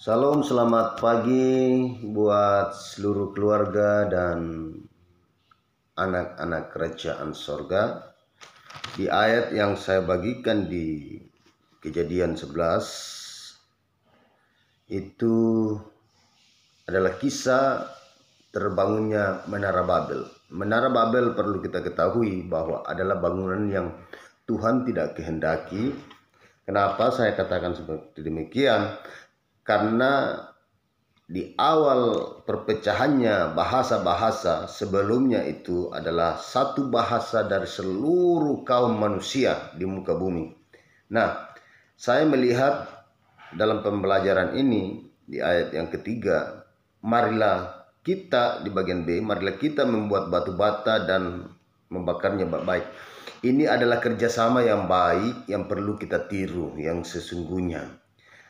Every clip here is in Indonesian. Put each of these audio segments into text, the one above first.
Salam, selamat pagi buat seluruh keluarga dan anak-anak kerajaan sorga. Di ayat yang saya bagikan di Kejadian 11 itu adalah kisah terbangunnya Menara Babel. Menara Babel perlu kita ketahui bahwa adalah bangunan yang Tuhan tidak kehendaki. Kenapa saya katakan seperti demikian? Karena di awal perpecahannya bahasa-bahasa sebelumnya itu adalah satu bahasa dari seluruh kaum manusia di muka bumi. Nah, saya melihat dalam pembelajaran ini di ayat yang ketiga, marilah kita di bagian B, marilah kita membuat batu bata dan membakarnya baik-baik. Ini adalah kerjasama yang baik yang perlu kita tiru, yang sesungguhnya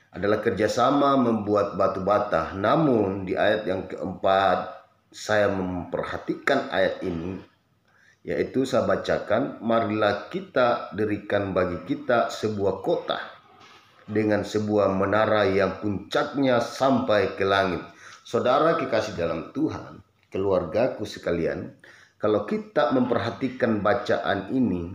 adalah kerjasama membuat batu bata. Namun di ayat yang keempat saya memperhatikan ayat ini, yaitu saya bacakan, marilah kita dirikan bagi kita sebuah kota dengan sebuah menara yang puncaknya sampai ke langit. Saudara kekasih dalam Tuhan, keluargaku sekalian, kalau kita memperhatikan bacaan ini,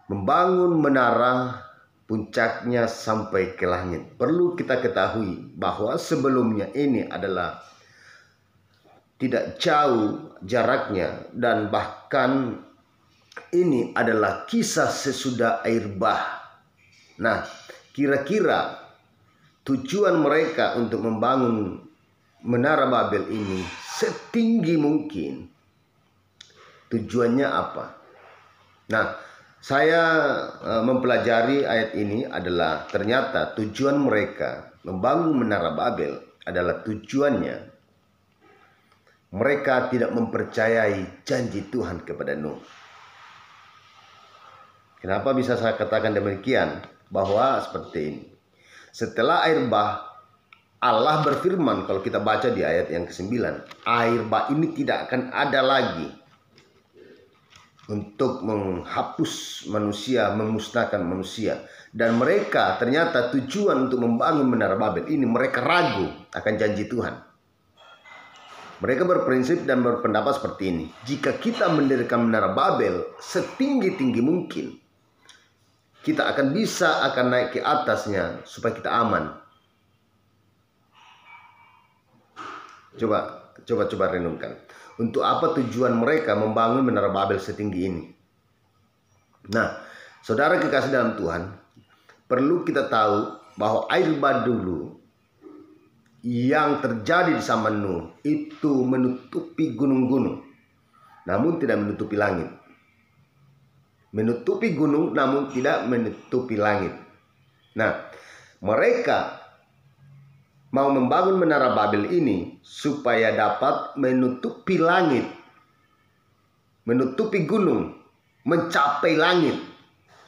membangun menara puncaknya sampai ke langit. Perlu kita ketahui bahwa sebelumnya ini adalah tidak jauh jaraknya, dan bahkan ini adalah kisah sesudah air bah. Nah, kira-kira tujuan mereka untuk membangun Menara Babel ini setinggi mungkin, tujuannya apa? Nah, saya mempelajari ayat ini adalah ternyata tujuan mereka membangun Menara Babel adalah tujuannya mereka tidak mempercayai janji Tuhan kepada Nuh. Kenapa bisa saya katakan demikian? Bahwa seperti ini. Setelah air bah, Allah berfirman, kalau kita baca di ayat yang ke-9, air bah ini tidak akan ada lagi untuk menghapus manusia, memusnahkan manusia. Dan mereka ternyata tujuan untuk membangun Menara Babel ini, mereka ragu akan janji Tuhan. Mereka berprinsip dan berpendapat seperti ini: jika kita mendirikan Menara Babel setinggi-tinggi mungkin, kita akan naik ke atasnya supaya kita aman. Coba renungkan. Untuk apa tujuan mereka membangun Menara Babel setinggi ini? Nah, saudara kekasih dalam Tuhan, perlu kita tahu bahwa air bah dulu yang terjadi di zaman Nuh itu menutupi gunung-gunung, namun tidak menutupi langit. Menutupi gunung namun tidak menutupi langit. Nah, mereka mau membangun Menara Babel ini supaya dapat menutupi langit, menutupi gunung, mencapai langit.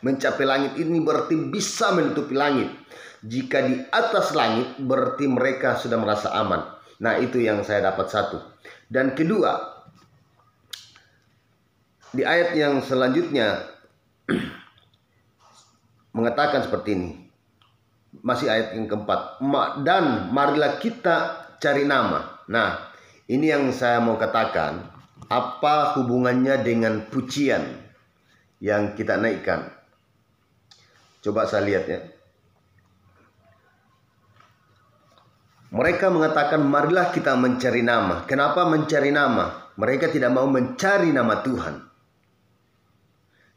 Mencapai langit ini berarti bisa menutupi langit. Jika di atas langit berarti mereka sudah merasa aman. Nah, itu yang saya dapat satu. Dan kedua, di ayat yang selanjutnya mengatakan seperti ini. Masih ayat yang keempat, dan marilah kita cari nama. Nah, ini yang saya mau katakan, apa hubungannya dengan pujian yang kita naikkan? Coba saya lihat ya. Mereka mengatakan marilah kita mencari nama. Kenapa mencari nama? Mereka tidak mau mencari nama Tuhan.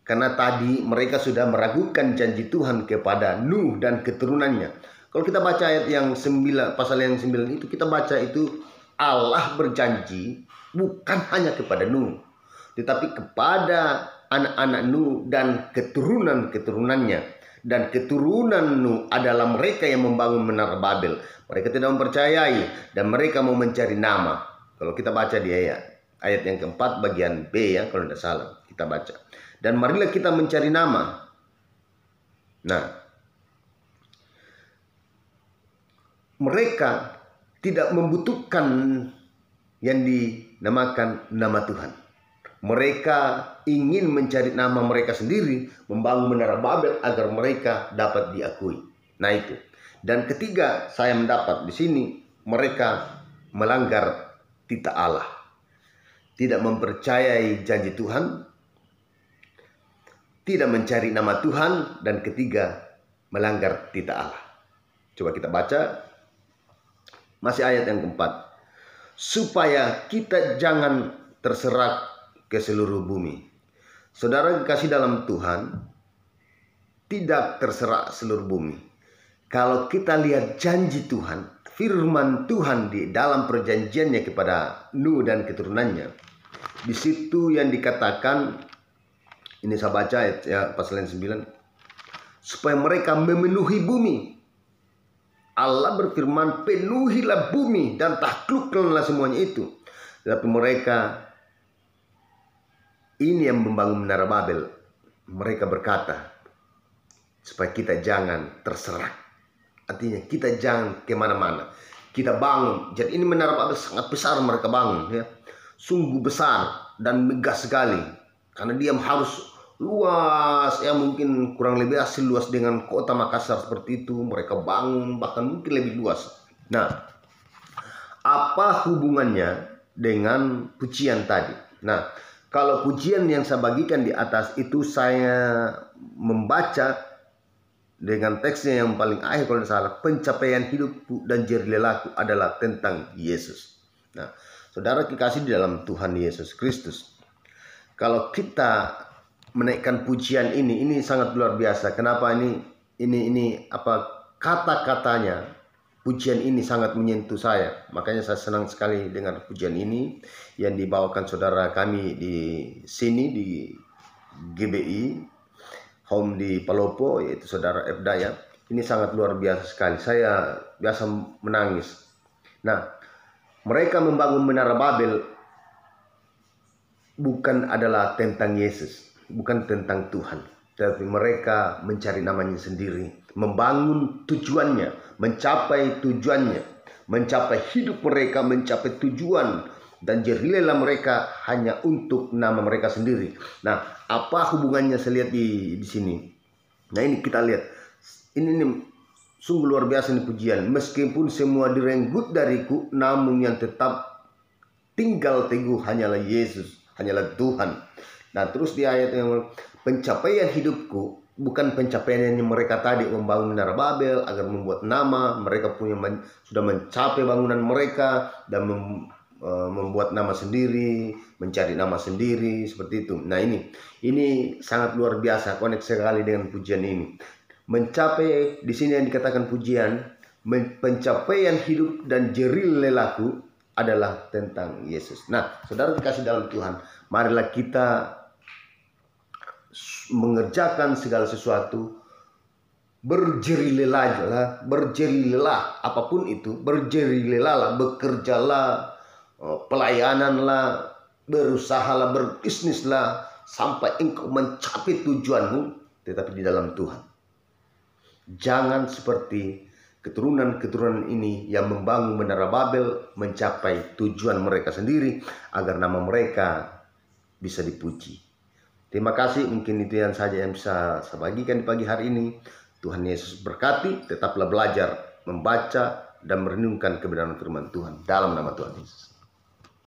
Karena tadi mereka sudah meragukan janji Tuhan kepada Nuh dan keturunannya. Kalau kita baca ayat yang 9, pasal yang 9 itu, kita baca itu Allah berjanji bukan hanya kepada Nuh, tetapi kepada anak-anak Nuh dan keturunan-keturunannya. Dan keturunan Nuh adalah mereka yang membangun Menara Babel. Mereka tidak mempercayai dan mereka mau mencari nama. Kalau kita baca di ayat yang keempat bagian B ya, kalau tidak salah kita baca. Dan marilah kita mencari nama. Nah, mereka tidak membutuhkan yang dinamakan nama Tuhan. Mereka ingin mencari nama mereka sendiri, membangun Menara Babel agar mereka dapat diakui. Nah itu. Dan ketiga, saya mendapat di sini mereka melanggar titah Allah, tidak mempercayai janji Tuhan, tidak mencari nama Tuhan, dan ketiga, melanggar titah Allah. Coba kita baca masih ayat yang keempat. Supaya kita jangan terserak ke seluruh bumi. Saudara kasih dalam Tuhan, tidak terserak seluruh bumi. Kalau kita lihat janji Tuhan, firman Tuhan di dalam perjanjiannya kepada Nuh dan keturunannya, di situ yang dikatakan, ini saya baca ayat ya, pasal yang 9, supaya mereka memenuhi bumi. Allah berfirman, penuhilah bumi dan taklukkanlah semuanya itu. Tetapi mereka, ini yang membangun Menara Babel, mereka berkata, supaya kita jangan terserak. Artinya kita jangan kemana-mana. Kita bangun. Jadi ini Menara Babel sangat besar mereka bangun. Ya. Sungguh besar dan megah sekali. Karena dia harus luas, ya mungkin kurang lebih hasil luas dengan kota Makassar seperti itu. Mereka bangun bahkan mungkin lebih luas. Nah, apa hubungannya dengan pujian tadi? Nah, kalau pujian yang saya bagikan di atas itu saya membaca dengan teksnya yang paling akhir kalau tidak salah, pencapaian hidupku dan jerih lelahku adalah tentang Yesus. Nah, saudara kekasih di dalam Tuhan Yesus Kristus, kalau kita menaikkan pujian ini sangat luar biasa. Kenapa ini apa kata-katanya, pujian ini sangat menyentuh saya. Makanya saya senang sekali dengan pujian ini yang dibawakan saudara kami di sini di GBI Home di Palopo, yaitu saudara F. Dayat. Ini sangat luar biasa sekali. Saya biasa menangis. Nah, mereka membangun Menara Babel bukan adalah tentang Yesus, bukan tentang Tuhan, tapi mereka mencari namanya sendiri, membangun tujuannya, mencapai tujuannya, mencapai hidup mereka, mencapai tujuan, dan jerilah mereka hanya untuk nama mereka sendiri. Nah, apa hubungannya saya lihat di sini? Nah, ini kita lihat, ini sungguh luar biasa ini pujian. Meskipun semua direnggut dariku, namun yang tetap tinggal teguh hanyalah Yesus, hanyalah Tuhan. Nah, terus di ayat yang pencapaian hidupku, bukan pencapaian yang mereka tadi membangun Menara Babel agar membuat nama, mereka sudah mencapai bangunan mereka dan membuat nama sendiri, mencari nama sendiri seperti itu. Nah, ini sangat luar biasa, konek sekali dengan pujian ini. Mencapai di sini yang dikatakan pujian, pencapaian hidup dan jerih lelahku adalah tentang Yesus. Nah, saudara dikasih dalam Tuhan, marilah kita mengerjakan segala sesuatu berjerih lelah, apapun itu, berjerih lelah, bekerjalah, pelayananlah, berusahalah, berbisnislah sampai engkau mencapai tujuanmu, tetapi di dalam Tuhan. Jangan seperti keturunan-keturunan ini yang membangun Menara Babel, mencapai tujuan mereka sendiri agar nama mereka bisa dipuji. Terima kasih, mungkin itu yang saja yang bisa saya bagikan di pagi hari ini. Tuhan Yesus berkati, tetaplah belajar, membaca, dan merenungkan kebenaran firman Tuhan dalam nama Tuhan Yesus.